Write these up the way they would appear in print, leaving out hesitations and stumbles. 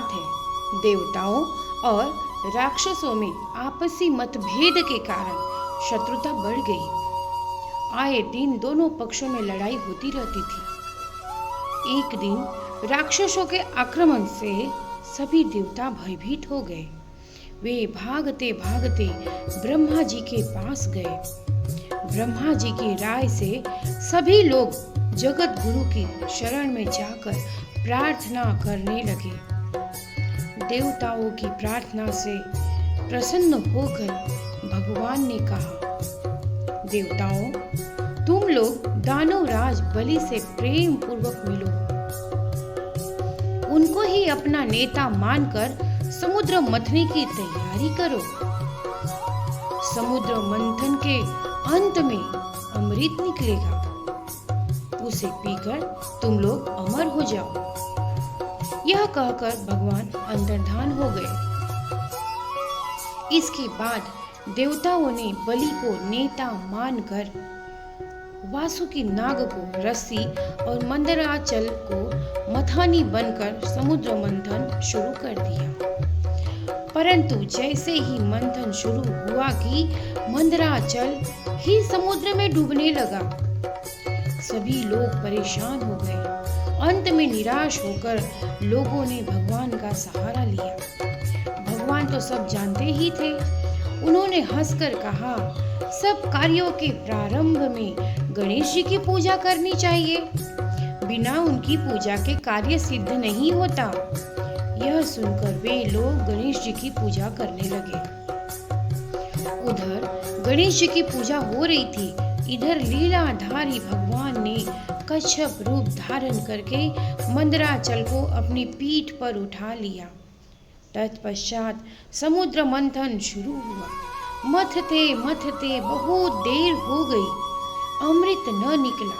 बात है, देवताओं और राक्षसों में आपसी मतभेद के कारण शत्रुता बढ़ गई। आए दिन दोनों पक्षों में लड़ाई होती रहती थी। एक दिन राक्षसों के आक्रमण से सभी देवता भयभीत हो गए। वे भागते भागते ब्रह्मा जी के पास गए। ब्रह्मा जी की राय से सभी लोग जगत गुरु की शरण में जाकर प्रार्थना करने लगे। देवताओं की प्रार्थना से प्रसन्न होकर भगवान ने कहा, देवताओं, तुम लोग दानवराज बलि से प्रेम पूर्वक मिलो। उनको ही अपना नेता मानकर समुद्र मंथन की तैयारी करो। समुद्र मंथन के अंत में अमृत निकलेगा, उसे पीकर तुम लोग अमर हो जाओ। यह कहकर भगवान अंतर्धान हो गए। इसके बाद देवताओं ने बलि को नेता मानकर वासुकी नाग को रस्सी और मंदराचल को मथानी बनकर समुद्र मंथन शुरू कर दिया। परंतु जैसे ही मंथन शुरू हुआ कि मंदराचल ही समुद्र में डूबने लगा। सभी लोग परेशान हो गए। अंत में निराश होकर लोगों ने भगवान का सहारा लिया। भगवान तो सब जानते ही थे। उन्होंने हंसकर कहा, सब कार्यों के प्रारंभ में गणेश जी की पूजा करनी चाहिए। बिना उनकी पूजा के कार्य सिद्ध नहीं होता। यह सुनकर वे लोग गणेश जी की पूजा करने लगे। उधर गणेश जी की पूजा हो रही थी, इधर लीलाधारी भगवान ने कच्छप रूप धारण करके मंदराचल को अपनी पीठ पर उठा लिया। तत्पश्चात समुद्र मंथन शुरू हुआ। मथते मथते बहुत देर हो गई, अमृत न निकला।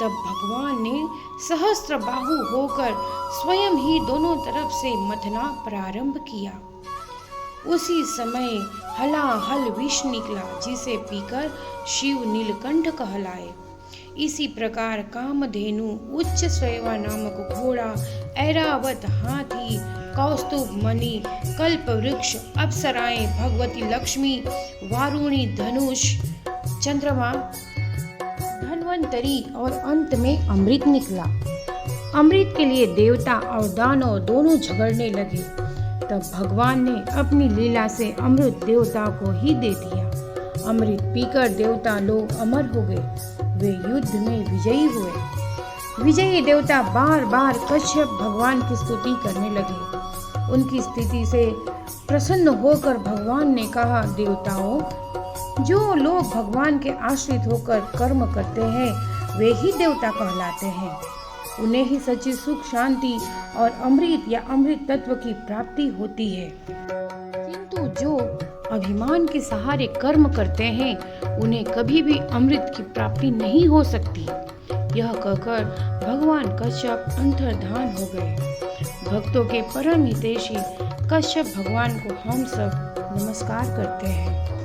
तब भगवान ने सहस्त्र बाहु होकर स्वयं ही दोनों तरफ से मथना प्रारंभ किया। उसी समय हलाहल विष निकला, जिसे पीकर शिव नीलकंठ कहलाए। इसी प्रकार कामधेनु, उच्च श्रेवा नामक घोड़ा, ऐरावत हाथी, कौस्तुभ मणि, कल्प वृक्ष, अप्सराएं, भगवती लक्ष्मी, वारुणी धनुष, चंद्रमा, धन्वंतरी और अंत में अमृत निकला। अमृत के लिए देवता और दानव दोनों झगड़ने लगे। तब भगवान ने अपनी लीला से अमृत देवता को ही दे दिया। अमृत पीकर देवता लोग अमर हो गए। वे युद्ध में विजयी हुए। विजयी देवता बार बार कश्यप भगवान की स्तुति करने लगे। उनकी स्थिति से प्रसन्न होकर भगवान ने कहा, देवताओं, जो लोग भगवान के आश्रित होकर कर्म करते हैं वे ही देवता कहलाते हैं। उन्हें ही सच्ची सुख, शांति और अमृत या अमृत तत्व की प्राप्ति होती है। किंतु जो अभिमान के सहारे कर्म करते हैं उन्हें कभी भी अमृत की प्राप्ति नहीं हो सकती। यह कहकर भगवान कश्यप अंतर्धान हो गए। भक्तों के परम हितैषी कश्यप भगवान को हम सब नमस्कार करते हैं।